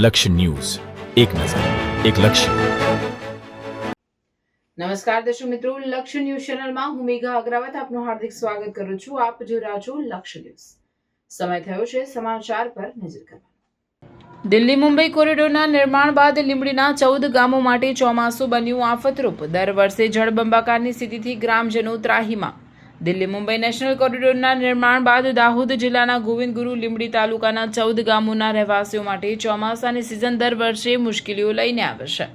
લક્ષ્ય ન્યૂઝ, એક નજર, એક લક્ષ્ય. નમસ્કાર દર્શક મિત્રો, લક્ષ્ય ન્યૂઝ ચેનલમાં હું મેઘા અગ્રવાલ આપનું હાર્દિક સ્વાગત કરું છું. આપ જોઈ રહ્યા છો લક્ષ્ય ન્યૂઝ. સમય થયો છે સમાચાર પર નજર કરવાનો. દિલ્હી મુંબઈ કોરિડોરના નિર્માણ બાદ લીંબડીના 14 ગામો માટે ચોમાસું બન્યું આફતરૂપ. દર વર્ષે જળબંબાકારની સ્થિતિથી ગ્રામજનો ત્રાહીમાં. દિલ્હી મુંબઈ નેશનલ કોરિડોરના નિર્માણ બાદ દાહોદ જિલ્લાના ગોવિંદગુરુ લીંબડી તાલુકાના 14 ગામોના રહેવાસીઓ માટે ચોમાસાની સિઝન દર વર્ષે મુશ્કેલીઓ લઈને આવે છે.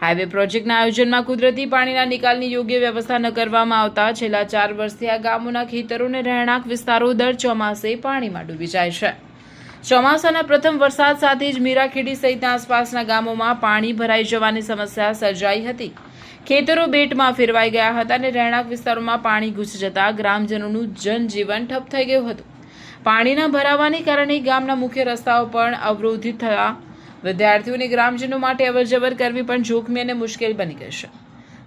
હાઈવે પ્રોજેક્ટના આયોજનમાં કુદરતી પાણીના નિકાલની યોગ્ય વ્યવસ્થા ન કરવામાં આવતા છેલ્લા 4 વર્ષથી આ ગામોના ખેતરો અને રહેણાંક વિસ્તારો દર ચોમાસે પાણીમાં ડૂબી જાય છે. ચોમાસાના પ્રથમ વરસાદ સાથે જ મીરાખેડી સહિતના આસપાસના ગામોમાં પાણી ભરાઈ જવાની સમસ્યા સર્જાઈ હતી. ખેતરો બેટમાં ફેરવાઈ ગયા હતા અને રહેણાંક વિસ્તારોમાં પાણી ઘૂસી જતા ગ્રામજનોનું જનજીવન ઠપ થઈ ગયું હતું. પાણીના ભરાવાને કારણે ગામના મુખ્ય રસ્તાઓ પણ અવરોધિત થયા. વિદ્યાર્થીઓ અને ગ્રામજનો માટે અવરજવર કરવી પણ જોખમી અને મુશ્કેલ બની ગઈ છે.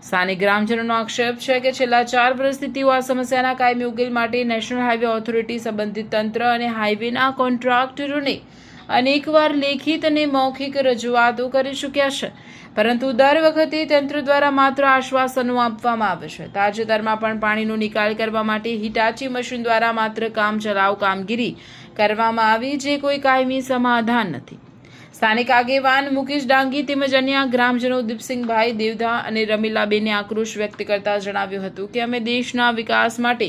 સ્થાનિક ગ્રામજનોનો આક્ષેપ છે કે છેલ્લા 4 વર્ષથી તેઓ આ સમસ્યાના કાયમી ઉકેલ માટે નેશનલ હાઈવે ઓથોરિટી, સંબંધિત તંત્ર અને હાઈવેના કોન્ટ્રાક્ટરોને અનેકવાર લેખિત અને મૌખિક રજૂઆતો કરી ચૂક્યા છે, પરંતુ દર વખતે તંત્ર દ્વારા માત્ર આશ્વાસનો આપવામાં આવે છે. તાજેતરમાં પણ પાણીનો નિકાલ કરવા માટે હિટાચી મશીન દ્વારા માત્ર કામચલાઉ કામગીરી કરવામાં આવી, જે કોઈ કાયમી સમાધાન નથી. સ્થાનિક આગેવાન મુકેશ ડાંગી તેમજ અન્ય ગ્રામજનો દીપસિંહભાઈ દેવધા અને રમીલાબેને આક્રોશ વ્યક્ત કરતા જણાવ્યું હતું કે અમે દેશના વિકાસ માટે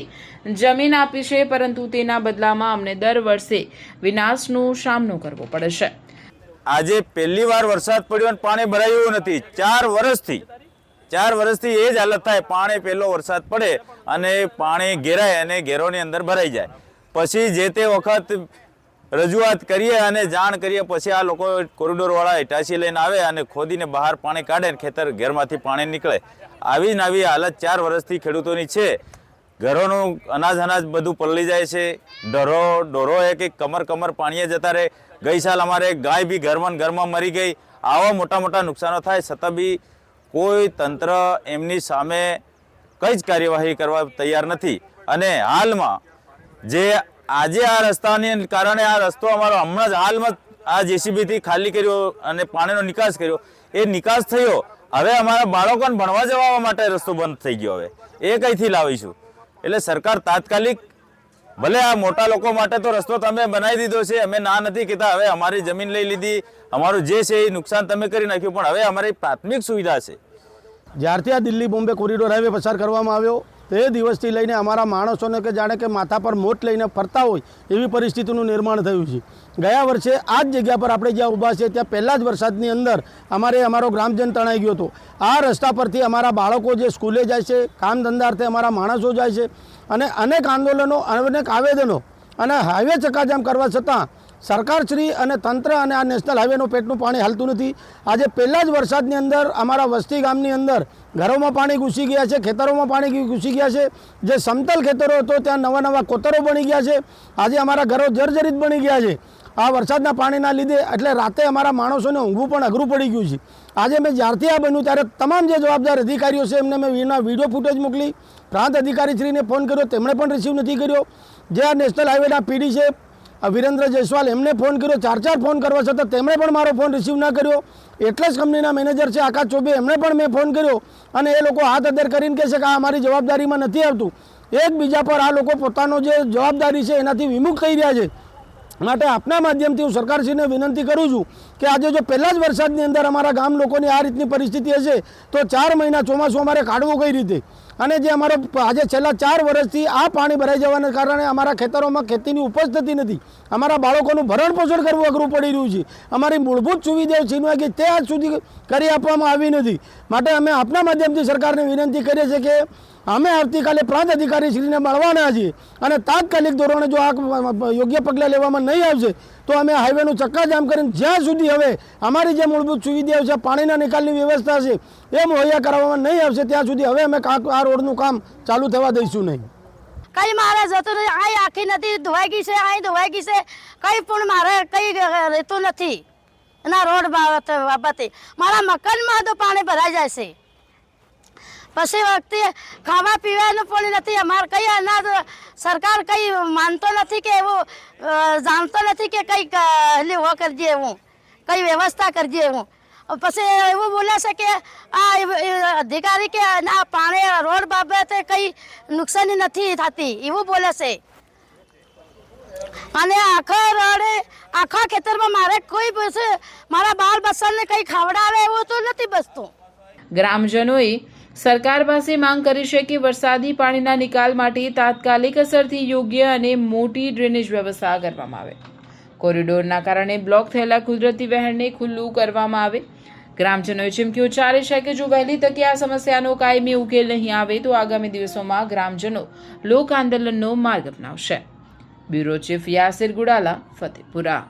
જમીન આપી છે, પરંતુ તેના બદલામાં અમને દર વર્ષે વિનાશનો સામનો કરવો પડે છે. આજે પહેલી વાર વરસાદ પડ્યો અને પાણી ભરાયું નથી. 4 વર્ષથી એ જ હાલત થાય. પાણી પહેલો વરસાદ પડે અને પાણી ઘેરાય અને ઘેરોની અંદર ભરાઈ જાય. પછી જે તે વખત રજૂઆત કરીએ અને જાણ કરીએ, પછી આ લોકો કોરિડોરવાળા હિટાચી લઈને આવે અને ખોદીને બહાર પાણી કાઢે અને ખેતર ઘેરમાંથી પાણી નીકળે. આવી ને આવી હાલત 4 વર્ષથી ખેડૂતોની છે. ઘરોનું અનાજ બધું પલળી જાય છે. ઢોરો એક કમર પાણીએ જતા રહે. ગઈ સાલ અમારે ગાય બી ઘરમાં મરી ગઈ. આવા મોટા નુકસાનો થાય છતાં બી કોઈ તંત્ર એમની સામે કંઈ જ કાર્યવાહી કરવા તૈયાર નથી. અને હાલમાં જે આજે આ રસ્તાને કારણે આ રસ્તો અમારો હમણાં જ હાલમાં આ જેસીબીથી ખાલી કર્યો અને પાણીનો નિકાસ કર્યો. એ નિકાસ થયો, હવે અમારા બાળકોને ભણવા જવા માટે રસ્તો બંધ થઈ ગયો. હવે એ કઈથી લાવીશું? એટલે સરકાર તાત્કાલિક, ભલે આ મોટા લોકો માટે તો રસ્તો તમે બનાવી દીધો છે, અમે ના નથી કહેતા, હવે અમારી જમીન લઈ લીધી, અમારું જે છે એ નુકસાન તમે કરી નાખ્યું, પણ હવે અમારી પ્રાથમિક સુવિધા છે. જ્યારથી આ દિલ્હી બોમ્બે કોરિડોર હાઈવે પસાર કરવામાં આવ્યો તે દિવસથી લઈને અમારા માણસોને કે જાણે કે માથા પર મોટ લઈને ફરતા હોય એવી પરિસ્થિતિનું નિર્માણ થયું છે. ગયા વર્ષે આ જ જગ્યા પર આપણે જ્યાં ઊભા છે ત્યાં પહેલાં જ વરસાદની અંદર અમારો ગ્રામજન તણાઈ ગયો હતો. આ રસ્તા પરથી અમારા બાળકો જે સ્કૂલે જાય છે, કામ ધંધાર્થે અમારા માણસો જાય છે, અને અનેક આંદોલનો, અનેક આવેદનો અને હાઈવે ચક્કાજામ કરવા છતાં સરકારશ્રી અને તંત્ર અને આ નેશનલ હાઈવેનું પેટનું પાણી હાલતું નથી. આજે પહેલાં જ વરસાદની અંદર અમારા વસ્તી ગામની અંદર ઘરોમાં પાણી ઘૂસી ગયા છે, ખેતરોમાં પાણી ઘૂસી ગયા છે. જે સમતલ ખેતરો હતો ત્યાં નવા કોતરો બની ગયા છે. આજે અમારા ઘરો જર્જરિત બની ગયા છે આ વરસાદના પાણીના લીધે. એટલે રાતે અમારા માણસોને ઊંઘવું પણ અઘરું પડી ગયું છે. આજે મેં જ્યારથી આ બન્યું ત્યારે તમામ જે જવાબદાર અધિકારીઓ છે એમને મેં વિડીયો ફૂટેજ મોકલી. પ્રાંત અધિકારીશ્રીને ફોન કર્યો, તેમણે પણ રિસીવ નથી કર્યો. જે આ નેશનલ હાઈવેના પીડી છે વિરેન્દ્ર જયસ્વાલ, એમને ફોન કર્યો. 4 ફોન કરવા છતાં તેમણે પણ મારો ફોન રિસીવ ના કર્યો. એટલે જ કંપનીના મેનેજર છે આકાશ ચોબે, એમને પણ મેં ફોન કર્યો અને એ લોકો હાથ અદ્ધર કરીને કહે છે કે આ અમારી જવાબદારીમાં નથી આવતું. એકબીજા પર આ લોકો પોતાનો જે જવાબદારી છે એનાથી વિમુખ થઈ રહ્યા છે. માટે આપના માધ્યમથી હું સરકારશ્રીને વિનંતી કરું છું કે આજે જો પહેલાં જ વરસાદની અંદર અમારા ગામ લોકોની આ રીતની પરિસ્થિતિ હશે તો 4 મહિના ચોમાસું અમારે કાઢવું કઈ રીતે? અને જે અમારો આજે છેલ્લા 4 વર્ષથી આ પાણી ભરાઈ જવાના કારણે અમારા ખેતરોમાં ખેતીની ઉપજ થતી નથી. અમારા બાળકોનું ભરણ પોષણ કરવું અઘરું પડી રહ્યું છે. અમારી મૂળભૂત સુવિધાઓ છીનવાઈ ગઈ, તે આજ સુધી કરી આપવામાં આવી નથી. માટે અમે આપના માધ્યમથી સરકારને વિનંતી કરીએ છીએ કે અમે આવતીકાલે પ્રાંત અધિકારીશ્રીને મળવાના છીએ અને તાત્કાલિક ધોરણે જો આ યોગ્ય પગલાં લેવામાં નહીં આવશે તો અમે હાઈવેનું ચક્કાજામ કરીને જ્યાં સુધી હવે અમારી જે મૂળભૂત સુવિધાઓ છે, પાણીના નિકાલની વ્યવસ્થા છે, એ મુહૈયા કરાવવામાં નહીં આવશે ત્યાં સુધી હવે અમે આ રોડનું કામ ચાલુ થવા દઈશું નહીં. કઈ મારે જતું નથી. અહીં આખી નદી ધોવાઈ ગઈ છે, અહીં ધોવાઈ ગઈ છે, કઈ પણ મારે કઈ રહેતું નથી. એના રોડ બાબતે મારા મકાનમાં તો પાણી ભરાઈ જાય છે. પછી વખતે ખાવા પીવાનું પણ નથી. અમારે કઈ અનાજ સરકાર કઈ માનતો નથી કે એવું જાણતો નથી કે કઈ લેવો કરજે એવું કંઈ વ્યવસ્થા કરજે હું. પછી એવું બોલે છે કે આ અધિકારી કે ના પાણી રોડ બાબતે કંઈ નુકસાની નથી થતી એવું બોલે છે. અને આખા ખેતરમાં મારે કોઈ મારા બાળ બચ્ચાને કંઈ ખવડાવે એવું તો નથી બસતું. ગ્રામજનોએ સરકાર પાસે માંગ કરી છે કે વરસાદી પાણીના નિકાલ માટે તાત્કાલિક અસરથી યોગ્ય અને મોટી ડ્રેનેજ વ્યવસ્થા કરવામાં આવે. કોરિડોરના કારણે બ્લોક થયેલા કુદરતી વહેણને ખુલ્લું કરવામાં આવે. ગ્રામજનોએ ચીમકી ઉચ્ચારી છે કે જો વહેલી તકે આ સમસ્યાનો કાયમી ઉકેલ નહીં આવે તો આગામી દિવસોમાં ગ્રામજનો લોક આંદોલનનો માર્ગ અપનાવશે. Bureau chief Yasir Gudala, Fatepura.